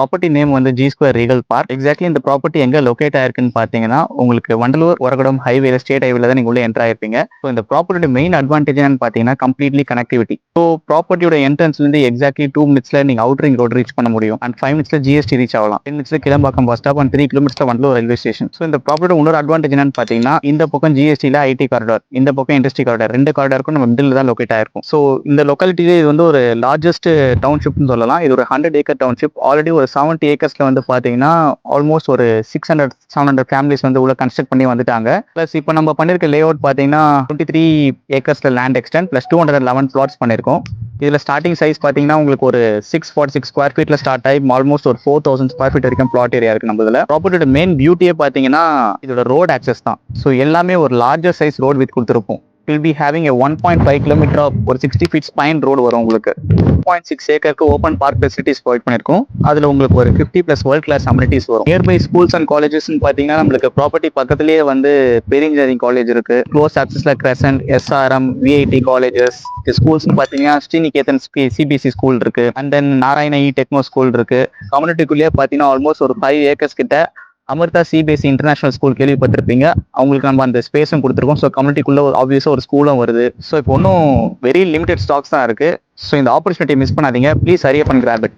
Property name வந்து G square regal park. Exactly இந்த property எங்க லொகேட் ஆயிருக்குன்னு பாத்தீங்கன்னா, உங்களுக்கு வண்டலூர் ஒரகடம் ஹைவேல ஸ்டேட் ஹைவேல தான் நீங்க உள்ள என்டர் ஆயிருப்பீங்க. ஸோ இந்த ப்ராப்பர்ட்டியோட மெயின் அட்வான்டேஜ் என்னன்னு பாத்தீங்கன்னா கம்ப்ளீட்லி கனெக்டிவிட்டி. ஸோ ப்ராப்பர்ட்டியோட என்ட்ரன்ஸ்ல இருந்து எக்ஸாக்ட்லி 2 மினிட்ஸ்ல நீங்க அவுட் ரிங் ரோட் ரீச் பண்ண முடியும். அண்ட் 5 மினிட்ஸ்ல ஜிஎஸ்டி ரீச் ஆகலாம். 10 மினிட்ஸ்ல கிளம்பாக்கம் பஸ் ஸ்டாப் அண்ட் 3 கிலோமீட்டர்ஸ்ல வண்டலூர் ரயில்வே ஸ்டேஷன். ஸோ இந்த ப்ராப்பர்ட்டியோட இன்னொரு அட்வான்டேஜ் என்னன்னு பாத்தீங்கன்னா, இந்த பக்கம் ஜிஎஸ்டில ஐடி காரிடார், இந்த பக்கம் இண்டஸ்ட்ரி காரிடார், ரெண்டு காரிடாருக்கும் நம்ம மிடில் தான் லொகேட் ஆயிருக்கும். ஸோ இந்த லொக்காலிட்டியிலே இது வந்து ஒரு லார்ஜஸ்ட் டவுன்ஷிப்னு சொல்லலாம். இது ஒரு 100 ஏக்கர் டவுன்ஷிப். ஆல்ரெடி ஒரு 70 ஏக்கர்ஸ்ல வந்து பாத்தீங்கன்னா ஆல்மோஸ்ட் ஒரு 600-700 ஃபேமிலிஸ் வந்து உள்ள கன்ஸ்ட்ரக்ட் பண்ணி வந்துட்டாங்க. பிளஸ் இப்போ நம்ம பண்ணிருக்க லே அவுட் பாத்தீங்கன்னா 23 ஏக்கர்ஸ்ல லேண்ட் எக்ஸ்டென்ட் பிளஸ் 211 பிளாட்ஸ் பண்ணிருக்கோம். இதுல ஸ்டார்டிங் சைஸ் பாத்தீங்கன்னா உங்களுக்கு ஒரு 646 ஸ்கொயர் ஃபீட்ல ஸ்டார்ட் ஆகி ஆல்மோஸ்ட் ஒரு 4000 ஸ்கொயர் ஃபீட் வரைக்கும் பிளாட் ஏரியா இருக்கு நம்ம இதுல. ப்ராப்பர்ட்டியோட மெயின் பியூட்டியே பாத்தீங்கன்னா இதோட ரோட் ஆக்சஸ் தான். ஸோ எல்லாமே ஒரு லார்ஜர் சைஸ் ரோட் வித் கொடுத்துருப்போம். will be having a 1.5 kilometre ஒரு 60 feet ஸ்பைன் ரோடு வரும் உங்களுக்கு. 2.6 ஏக்கருக்கு ஓப்பன் பார்க் ஃபெசிலிட்டிஸ் ப்ரொவைட் பண்ணிருக்கோம். அதுல உங்களுக்கு ஒரு 50+ வேர்ல்ட் கிளாஸ் அம்யூனிட்டிஸ் வரும். நியர்பை ஸ்கூல்ஸ் அண்ட் காலேஜஸ் பாத்தீங்கன்னா நம்மளுக்கு ப்ராப்பர்ட்டி பக்கத்திலேயே வந்து பெரிய இன்ஜினியரிங் காலேஜ் இருக்கு. க்ளோஸ் ஆக்சஸ்ல Crescent, SRM, VIT colleges. Schools பாத்தீங்கன்னா ஸ்ரீநிகேதன் சிபிஎஸ்சி ஸ்கூல் இருக்கு. And then Narayana techno school இருக்கு. கம்யூனிட்டிக்குள்ளேயே பாத்தீங்கன்னா ஆல்மோஸ்ட் ஒரு 5 ஏக்கர்ஸ் கிட்ட அமிர்தா சிபிஎஸ்சி இன்டர்நேஷனல் ஸ்கூல் கேள்விப்பட்டிருப்பீங்க. அவங்களுக்கு நம்ம அந்த ஸ்பேஸும் கொடுத்துருக்கோம். ஸோ கம்யூனிட்டிக்குள்ள ஆப்வியஸாக ஒரு ஸ்கூலும் வருது. ஸோ இப்போ இன்னும் வெரி லிமிடெட் ஸ்டாக்ஸ் தான் இருக்கு. ஸோ இந்த ஆப்பர்ச்சுனிட்டி மிஸ் பண்ணாதீங்க. Please Hari up and graph it.